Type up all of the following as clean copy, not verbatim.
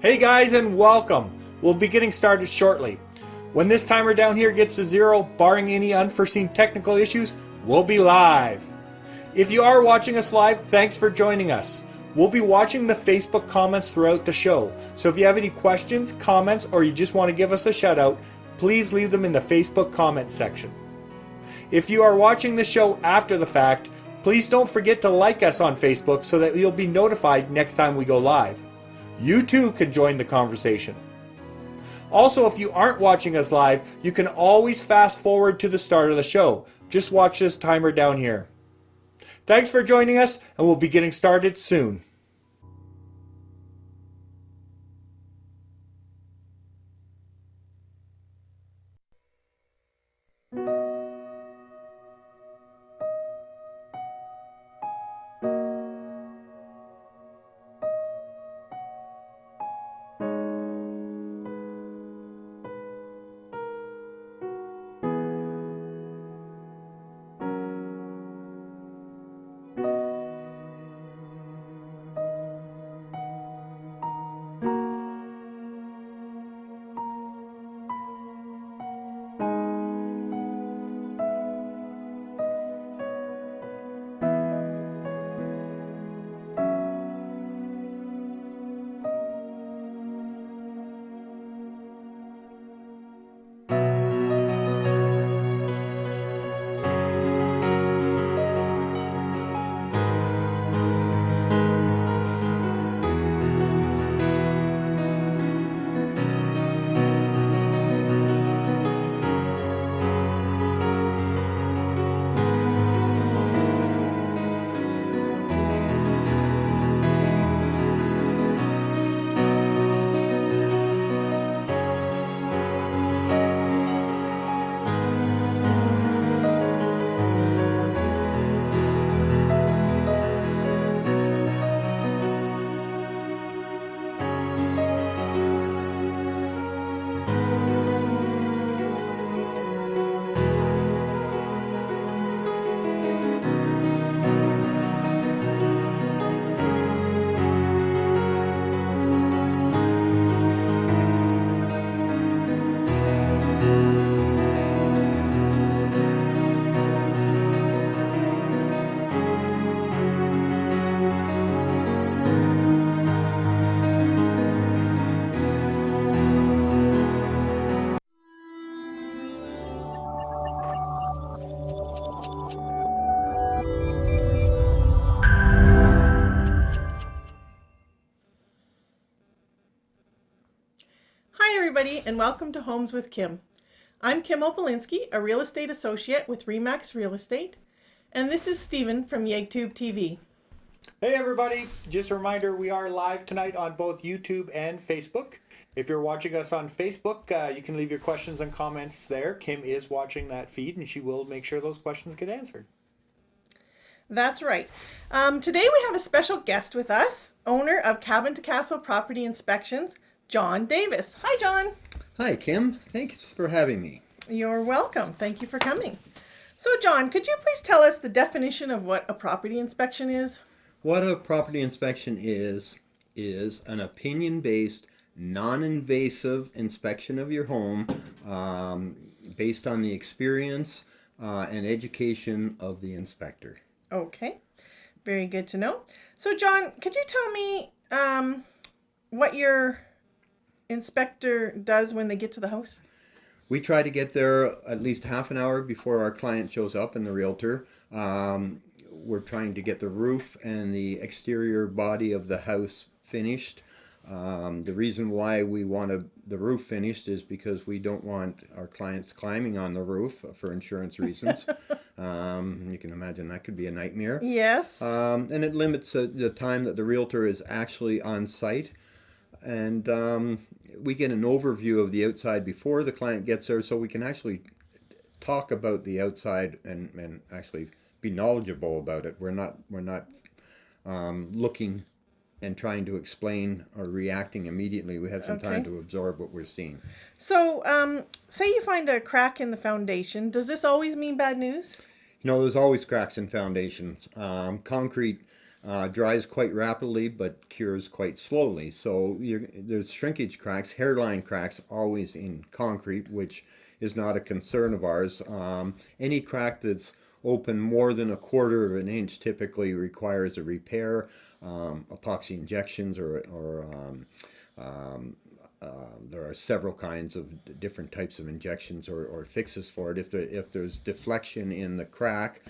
Hey guys, and welcome. We'll be getting started shortly. When this timer down here gets to 0, barring any unforeseen technical issues, we'll be live. If you are watching us live, thanks for joining us. We'll be watching the Facebook comments throughout the show, so if you have any questions, comments, or you just want to give us a shout out, please leave them in the Facebook comment section. If you are watching the show after the fact, please don't forget to like us on Facebook so that you'll be notified next time we go live. You too can join the conversation. Also, if you aren't watching us live, you can always fast forward to the start of the show. Just watch this timer down here. Thanks for joining us, and we'll be getting started soon. And welcome to Homes with Kim. I'm Kim Opalinsky, a real estate associate with Remax Real Estate, and this is Stephen from YegTube TV. Hey everybody, just a reminder, we are live tonight on both YouTube and Facebook. If you're watching us on Facebook, you can leave your questions and comments there. Kim is watching that feed and she will make sure those questions get answered. That's right. Today we have a special guest with us, owner of Cabin to Castle Property Inspections, John Davis. Hi, John. Hi, Kim. Thanks for having me. You're welcome. Thank you for coming. So, John, could you please tell us the definition of what a property inspection is? What a property inspection is an opinion-based, non-invasive inspection of your home based on the experience and education of the inspector. Okay. Very good to know. So, John, could you tell me what your inspector does when they get to the house? We try to get there at least half an hour before our client shows up and the realtor. We're trying to get the roof and the exterior body of the house finished. The reason why we want the roof finished is because we don't want our clients climbing on the roof for insurance reasons. You can imagine that could be a nightmare. Yes. And it limits the time that the realtor is actually on site. And we get an overview of the outside before the client gets there, so we can actually talk about the outside and actually be knowledgeable about it. We're not looking and trying to explain or reacting immediately. We have some time to absorb what we're seeing. So, say you find a crack in the foundation. Does this always mean bad news? You know, there's always cracks in foundations. Concrete dries quite rapidly but cures quite slowly. So there's shrinkage cracks, hairline cracks always in concrete, which is not a concern of ours. Any crack that's open more than 1/4 of an inch typically requires a repair, epoxy injections, or there are several kinds of different types of injections or fixes for it. If there's deflection in the crack,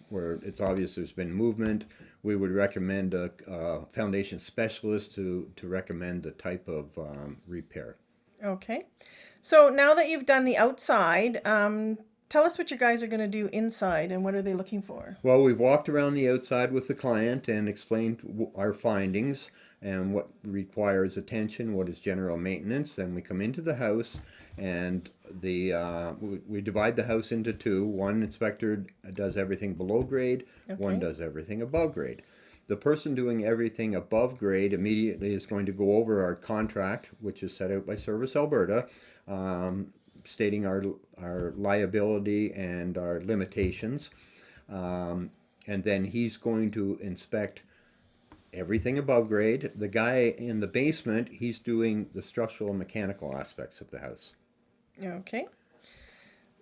where it's obvious there's been movement, we would recommend a foundation specialist to recommend the type of repair. Okay. So now that you've done the outside, tell us what you guys are going to do inside and what are they looking for? Well, we've walked around the outside with the client and explained our findings and what requires attention, what is general maintenance. Then we come into the house and we divide the house into two. One inspector does everything below grade, one does everything above grade. The person doing everything above grade immediately is going to go over our contract, which is set out by Service Alberta, stating our liability and our limitations. And then he's going to inspect everything above grade. The guy in the basement, he's doing the structural and mechanical aspects of the house. Okay.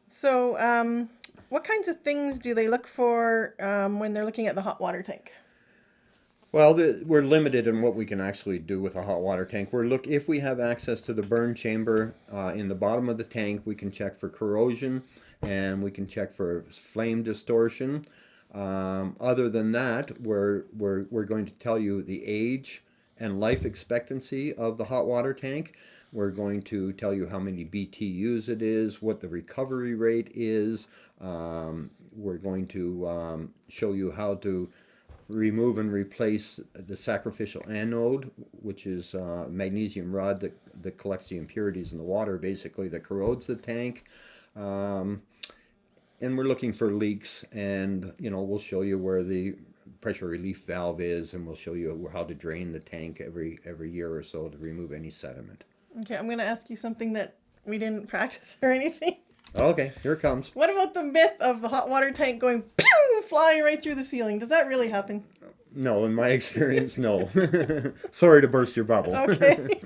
So what kinds of things do they look for when they're looking at the hot water tank? Well, we're limited in what we can actually do with a hot water tank. If we have access to the burn chamber in the bottom of the tank, we can check for corrosion and we can check for flame distortion. Other than that, we're going to tell you the age and life expectancy of the hot water tank. We're going to tell you how many BTUs it is, what the recovery rate is. We're going to show you how to remove and replace the sacrificial anode, which is a magnesium rod that collects the impurities in the water, basically, that corrodes the tank. And we're looking for leaks, and we'll show you where the pressure relief valve is, and we'll show you how to drain the tank every year or so to remove any sediment. Okay, I'm going to ask you something that we didn't practice or anything. Okay, here it comes. What about the myth of the hot water tank going pew, flying right through the ceiling? Does that really happen? No, in my experience, no. Sorry to burst your bubble. Okay.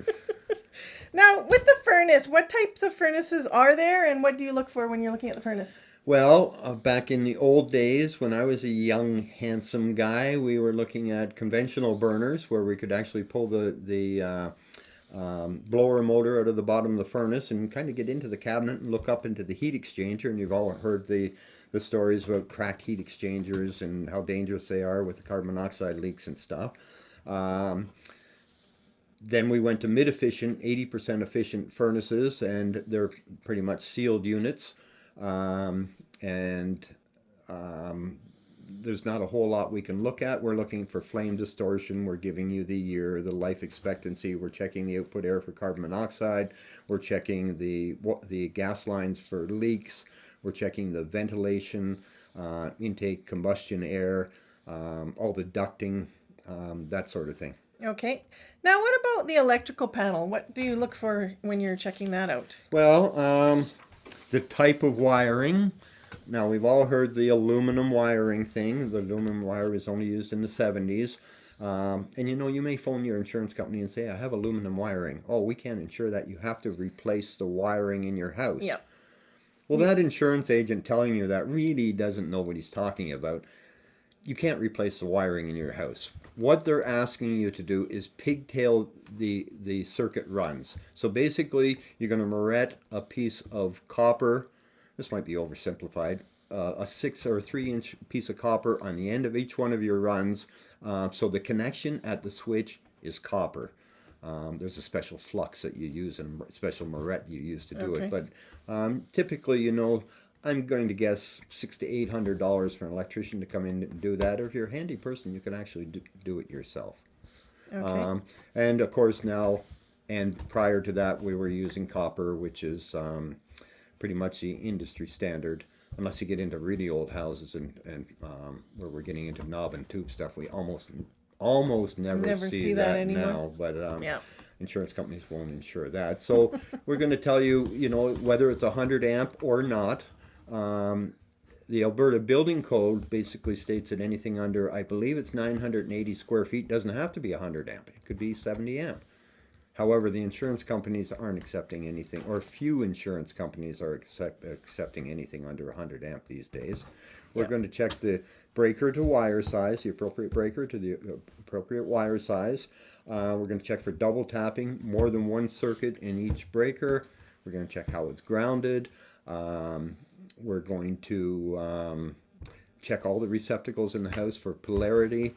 Now, with the furnace, what types of furnaces are there, and what do you look for when you're looking at the furnace? Well, back in the old days, when I was a young, handsome guy, we were looking at conventional burners where we could actually pull the blower motor out of the bottom of the furnace and kind of get into the cabinet and look up into the heat exchanger. And you've all heard the stories about cracked heat exchangers and how dangerous they are with the carbon monoxide leaks and stuff. Then we went to mid-efficient, 80% efficient furnaces, and they're pretty much sealed units. There's not a whole lot we can look at. We're looking for flame distortion. We're giving you the year, the life expectancy. We're checking the output air for carbon monoxide. We're checking the gas lines for leaks. We're checking the ventilation, intake, combustion air, all the ducting, that sort of thing. Okay. Now, what about the electrical panel? What do you look for when you're checking that out? Well, the type of wiring. Now, we've all heard the aluminum wiring thing. The aluminum wire was only used in the 70s. And you may phone your insurance company and say, I have aluminum wiring. Oh, we can't insure that. You have to replace the wiring in your house. Yep. Well, that insurance agent telling you that really doesn't know what he's talking about. You can't replace the wiring in your house. What they're asking you to do is pigtail the circuit runs. So basically, you're going to moret a piece of copper. This might be oversimplified. A 6 or 3 inch piece of copper on the end of each one of your runs. So the connection at the switch is copper. There's a special flux that you use and a special moret you use to do it. But typically, I'm going to guess $600 to $800 for an electrician to come in and do that. Or if you're a handy person, you can actually do it yourself. Okay. And of course now, and prior to that, we were using copper, which is pretty much the industry standard. Unless you get into really old houses and where we're getting into knob and tube stuff, we almost never see that anymore. now. But Yeah. insurance companies won't insure that. So we're going to tell you, whether it's 100 amp or not. the Alberta Building Code basically states that anything under, I believe it's 980 square feet, doesn't have to be 100 amp. It could be 70 amp. However, the insurance companies aren't accepting anything, or few insurance companies are accepting anything under 100 amp these days. We're going to check the breaker to wire size, the appropriate breaker to the appropriate wire size. We're going to check for double tapping, more than one circuit in each breaker. We're going to check how it's grounded. We're going to check all the receptacles in the house for polarity.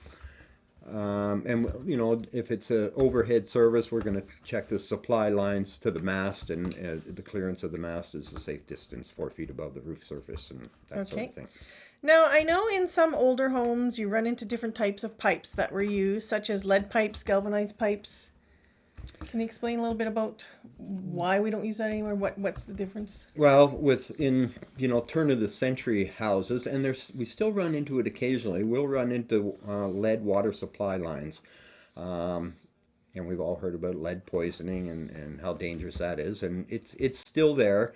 And you know, if it's an overhead service, we're going to check the supply lines to the mast, and the clearance of the mast is a safe distance 4 feet above the roof surface, and that sort of thing. Now, I know in some older homes you run into different types of pipes that were used, such as lead pipes, galvanized pipes. Can you explain a little bit about why we don't use that anymore? What's the difference? Well, within, you know, turn of the century houses, and we still run into it occasionally. We'll run into lead water supply lines, and we've all heard about lead poisoning and how dangerous that is, and it's still there.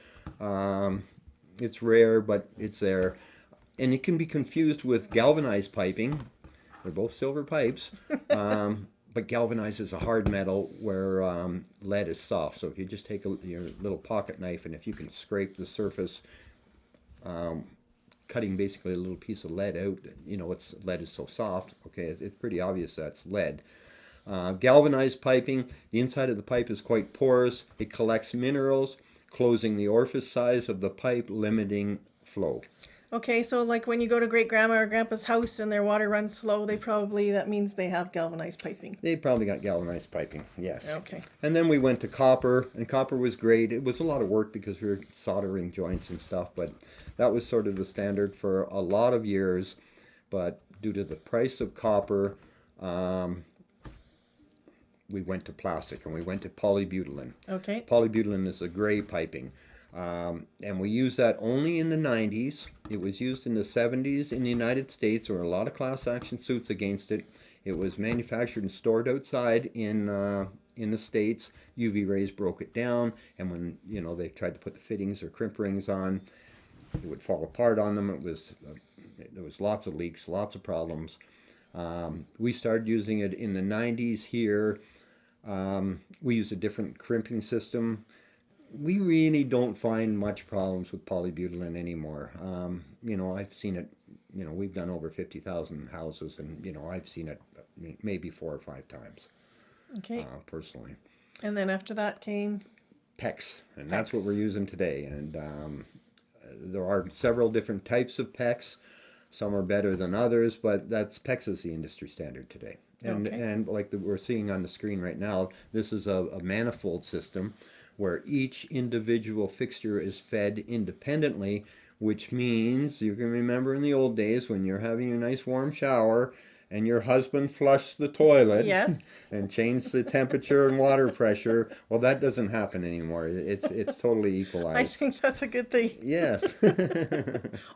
It's rare, but it's there, and it can be confused with galvanized piping. They're both silver pipes. But galvanized is a hard metal, where lead is soft. So if you just take your little pocket knife, and if you can scrape the surface, cutting basically a little piece of lead out, you know, lead is so soft. Okay, it's pretty obvious that's lead. Galvanized piping, the inside of the pipe is quite porous. It collects minerals, closing the orifice size of the pipe, limiting flow. Okay, so like when you go to great grandma or grandpa's house and their water runs slow, that means they have galvanized piping. They probably got galvanized piping, yes. Okay. And then we went to copper, and copper was great. It was a lot of work because we were soldering joints and stuff, but that was sort of the standard for a lot of years. But due to the price of copper, we went to plastic, and we went to polybutylene. Okay. Polybutylene is a gray piping. And we used that only in the 90s. It was used in the 70s in the United States. There were a lot of class action suits against it. It was manufactured and stored outside in the States. UV rays broke it down, and when, you know, they tried to put the fittings or crimp rings on, it would fall apart on them. There was lots of leaks, lots of problems. We started using it in the 90s here. We used a different crimping system. We really don't find much problems with polybutylene anymore. You know, I've seen it, you know, we've done over 50,000 houses, and, you know, I've seen it maybe 4 or 5 times. Okay. Personally. And then after that came? PEX, and that's what we're using today. And there are several different types of PEX. Some are better than others, but PEX is the industry standard today. And like we're seeing on the screen right now, this is a manifold system where each individual fixture is fed independently, which means you can remember in the old days when you're having a nice warm shower and your husband flushed the toilet and changed the temperature and water pressure. Well, that doesn't happen anymore. It's totally equalized. I think that's a good thing. Yes.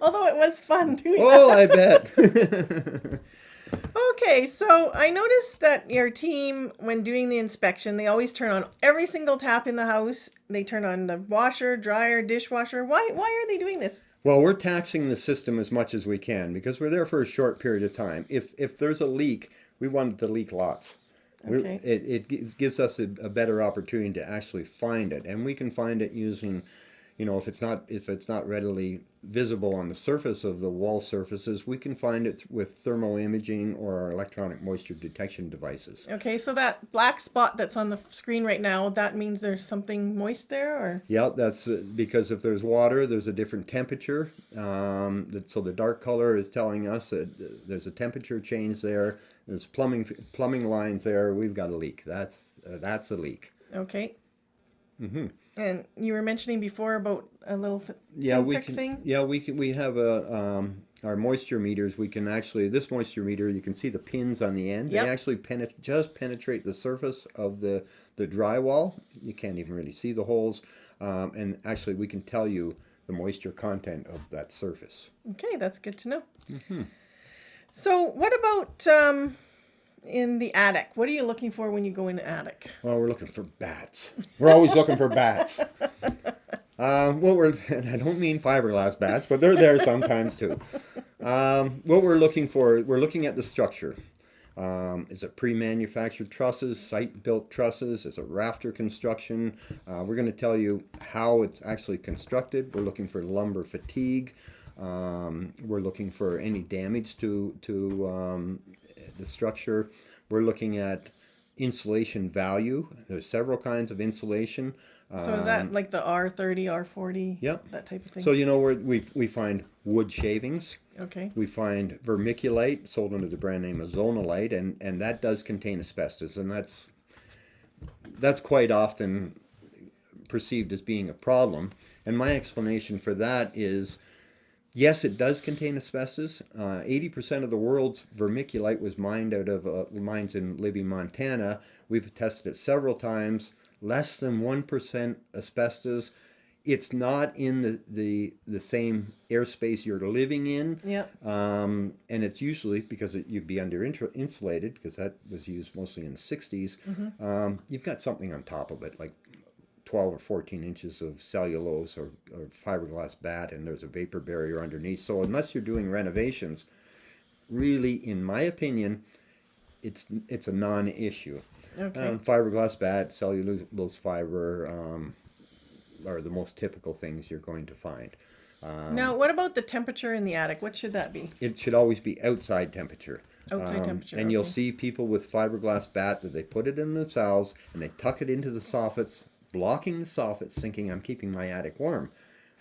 Although it was fun doing that. Oh, I bet. Okay, so I noticed that your team, when doing the inspection, they always turn on every single tap in the house. They turn on the washer, dryer, dishwasher. Why are they doing this? Well, we're taxing the system as much as we can because we're there for a short period of time. If there's a leak, we want it to leak lots. Okay. It gives us a better opportunity to actually find it, and we can find it using, you know, if it's not readily visible on the surface of the wall surfaces, we can find it with thermal imaging or our electronic moisture detection devices. Okay, so that black spot that's on the screen right now, that means there's something moist there, or? Yeah, that's because if there's water, there's a different temperature. So the dark color is telling us that there's a temperature change there. There's plumbing lines there. We've got a leak. That's a leak. Okay. Mm-hmm. And you were mentioning before about a little thing? Yeah, we have our moisture meters. We can actually, this moisture meter, you can see the pins on the end. Yep. They actually just penetrate the surface of the drywall. You can't even really see the holes. And actually, we can tell you the moisture content of that surface. Okay, that's good to know. Mm-hmm. So what about in the attic? What are you looking for when you go in the attic? Well, we're looking for bats. We're always looking for bats. And I don't mean fiberglass bats, but they're there sometimes too. What we're looking for, we're looking at the structure. Is it pre-manufactured trusses, site-built trusses? Is it rafter construction? We're going to tell you how it's actually constructed. We're looking for lumbar fatigue. We're looking for any damage to the structure. We're looking at insulation value. There's several kinds of insulation. So is that like the R30, R40? Yep. That type of thing? So you know where we find wood shavings. Okay. We find vermiculite sold under the brand name of Zonalite, and that does contain asbestos, and that's quite often perceived as being a problem. And my explanation for that is, yes, it does contain asbestos. 80% of the world's vermiculite was mined out of mines in Libby, Montana. We've tested it several times. Less than 1% asbestos. It's not in the same airspace you're living in. Yep. And it's usually because you'd be under insulated, because that was used mostly in the 60s. You've got something on top of it, like 12 or 14 inches of cellulose or fiberglass bat, and there's a vapor barrier underneath. So unless you're doing renovations, really, in my opinion, it's a non-issue. Okay. Fiberglass bat, cellulose fiber are the most typical things you're going to find. Now, what about the temperature in the attic? What should that be? It should always be outside temperature. Outside temperature. And you'll okay. see people with fiberglass bat that they put it in themselves and they tuck it into the soffits, blocking the soffits, thinking I'm keeping my attic warm.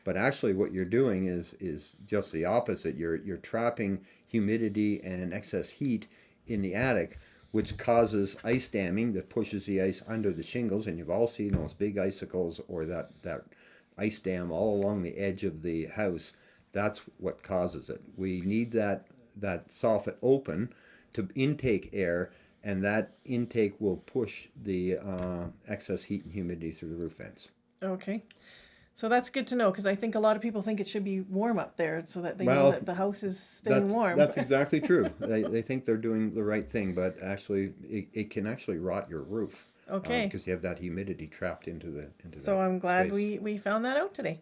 But actually what you're doing is just the opposite. You're trapping humidity and excess heat in the attic, which causes ice damming that pushes the ice under the shingles. And you've all seen those big icicles or that ice dam all along the edge of the house. That's what causes it. We need that soffit open to intake air, and that intake will push the excess heat and humidity through the roof vents. Okay. So that's good to know, because I think a lot of people think it should be warm up there so that they know that the house is staying warm. That's exactly true. They think they're doing the right thing, but actually it can actually rot your roof. Okay. Because you have that humidity trapped into the So I'm glad space. we found that out today.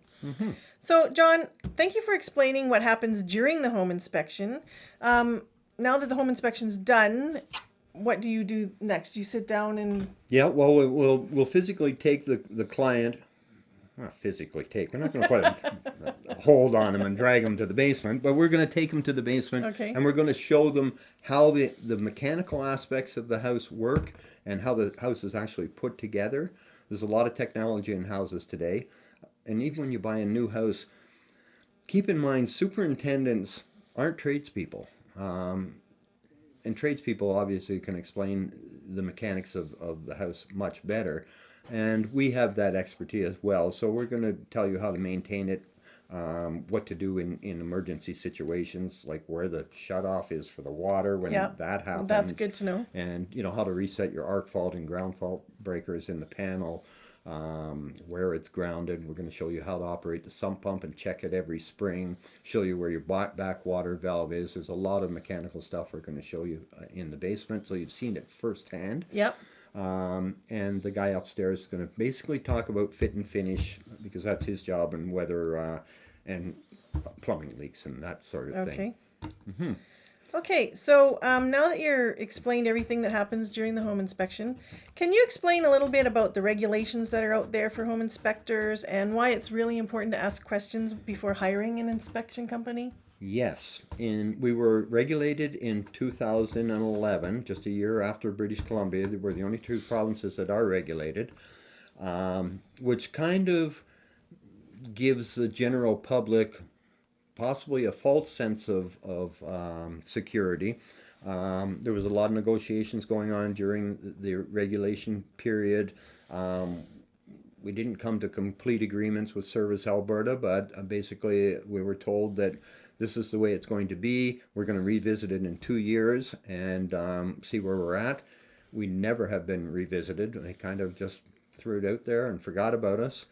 So John, thank you for explaining what happens during the home inspection. Now that the home inspection's done, what do you do next? You sit down and... Yeah, well, we'll physically take the client. Not physically take. We're not going to put a hold on them and drag them to the basement, but we're going to take them to the basement, Okay. and we're going to show them how the mechanical aspects of the house work and how the house is actually put together. There's a lot of technology in houses today, and even when you buy a new house, keep in mind superintendents aren't tradespeople. And tradespeople obviously can explain the mechanics of the house much better. And we have that expertise as well. So we're going to tell you how to maintain it, what to do in emergency situations, like where the shutoff is for the water when that happens. That's good to know. And you know how to reset your arc fault and ground fault breakers in the panel, where it's grounded. We're going to show you how to operate the sump pump and check it every spring, show you where your backwater valve is. There's a lot of mechanical stuff we're going to show you in the basement, so you've seen it firsthand. Yep. And the guy upstairs is going to basically talk about fit and finish, because that's his job, and weather and plumbing leaks and that sort of thing. Okay. Okay, so now that you're explained everything that happens during the home inspection, can you explain a little bit about the regulations that are out there for home inspectors and why it's really important to ask questions before hiring an inspection company? Yes, we were regulated in 2011, just a year after British Columbia. We're the only two provinces that are regulated, which kind of gives the general public possibly a false sense of security. There was a lot of negotiations going on during the regulation period. We didn't come to complete agreements with Service Alberta, but basically we were told that this is the way it's going to be. We're going to revisit it in 2 years and see where we're at. We never have been revisited. They kind of just threw it out there and forgot about us.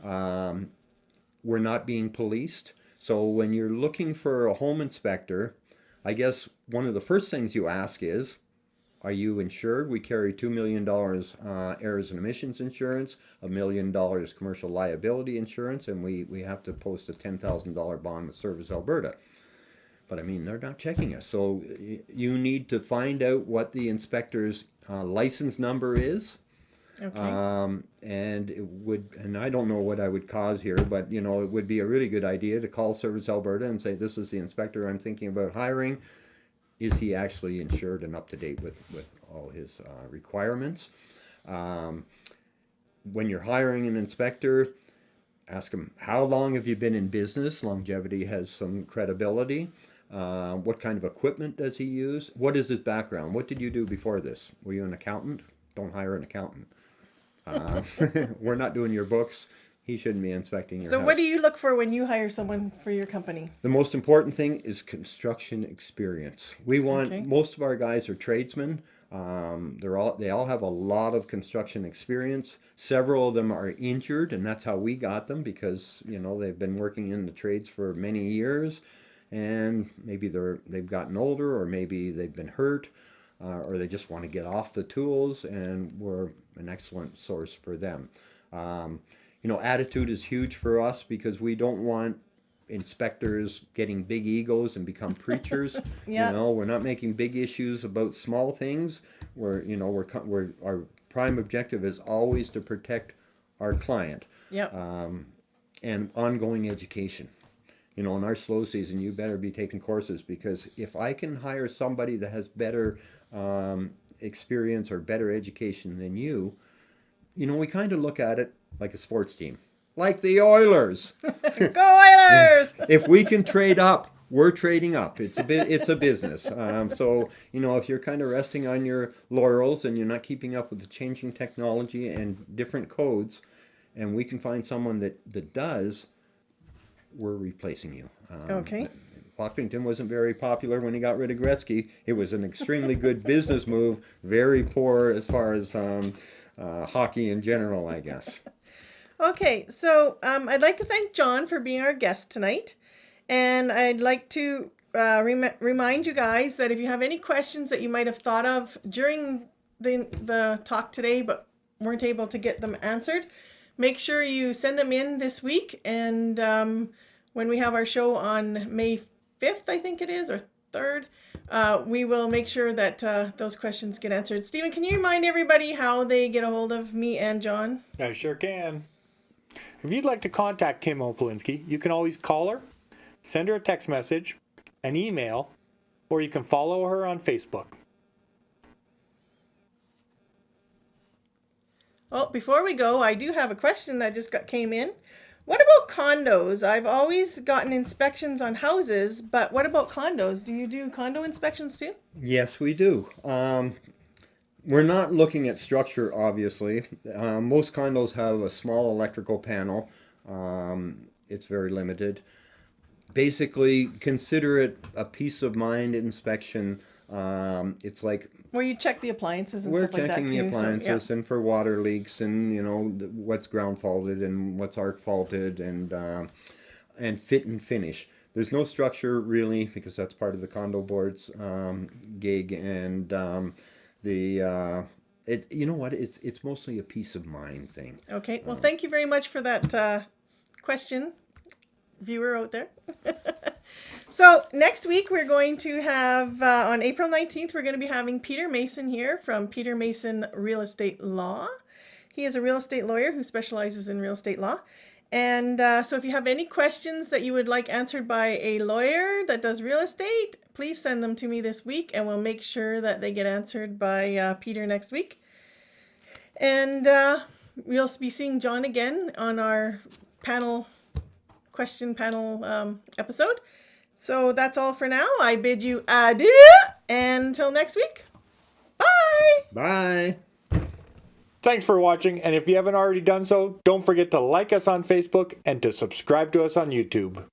We're not being policed. So when you're looking for a home inspector, I guess one of the first things you ask is, Are you insured? We carry $2 million errors and emissions insurance, $1 million commercial liability insurance, and we have to post a $10,000 bond with Service Alberta. But I mean, they're not checking us. So you need to find out what the inspector's license number is. Okay. And I don't know what I would cause here, but you know, it would be a really good idea to call Service Alberta and say, this is the inspector I'm thinking about hiring. Is he actually insured and up to date with all his requirements? When you're hiring an inspector, ask him, how long have you been in business? Longevity has some credibility. What kind of equipment does he use? What is his background? What did you do before this? Were you an accountant? Don't hire an accountant. We're not doing your books. He shouldn't be inspecting your So house. what do you look for when you hire someone for your company? The most important thing is construction experience. We want, Okay. most of our guys are tradesmen. They all have a lot of construction experience. Several of them are injured, and that's how we got them, because you know they've been working in the trades for many years, and maybe they've gotten older, or maybe they've been hurt, or they just want to get off the tools, and we're an excellent source for them. You know, attitude is huge for us, because we don't want inspectors getting big egos and become preachers. Yeah. You know, we're not making big issues about small things. We're our prime objective is always to protect our client. Yep. And ongoing education. You know, in our slow season, you better be taking courses, because if I can hire somebody that has better experience or better education than you, you know, we kind of look at it like a sports team, like the Oilers. Go Oilers! If we can trade up, we're trading up. It's a business. So you know, if you're kind of resting on your laurels and you're not keeping up with the changing technology and different codes, and we can find someone that does, we're replacing you. Okay. Pocklington wasn't very popular when he got rid of Gretzky. It was an extremely good business move, very poor as far as hockey in general, I guess. Okay, so I'd like to thank John for being our guest tonight. And I'd like to remind you guys that if you have any questions that you might have thought of during the talk today but weren't able to get them answered, make sure you send them in this week. And when we have our show on May 5th, I think it is, or 3rd, we will make sure that those questions get answered. Stephen, can you remind everybody how they get a hold of me and John? I sure can. If you'd like to contact Kim Opalinsky, you can always call her, send her a text message, an email, or you can follow her on Facebook. Well, before we go, I do have a question that just came in. What about condos? I've always gotten inspections on houses, but what about condos? Do you do condo inspections too? Yes, we do. We're not looking at structure, obviously. Most condos have a small electrical panel. It's very limited. Basically, consider it a peace of mind inspection. It's like Where you check the appliances and we're stuff like that too. checking the appliances So, and for water leaks, and you know what's ground faulted and what's arc faulted, and fit and finish. There's no structure really, because that's part of the condo board's gig, and you know what, it's mostly a peace of mind thing. yeah. Okay. Well, thank you very much for that question, viewer out there. So next week we're going to have, on April 19th, we're going to be having Peter Mason here from Peter Mason Real Estate Law. He is a real estate lawyer who specializes in real estate law. And so if you have any questions that you would like answered by a lawyer that does real estate, please send them to me this week, and we'll make sure that they get answered by Peter next week. And we'll be seeing John again on our question panel episode. So that's all for now. I bid you adieu, and until next week, bye! Bye. Thanks for watching, and if you haven't already done so, don't forget to like us on Facebook and to subscribe to us on YouTube.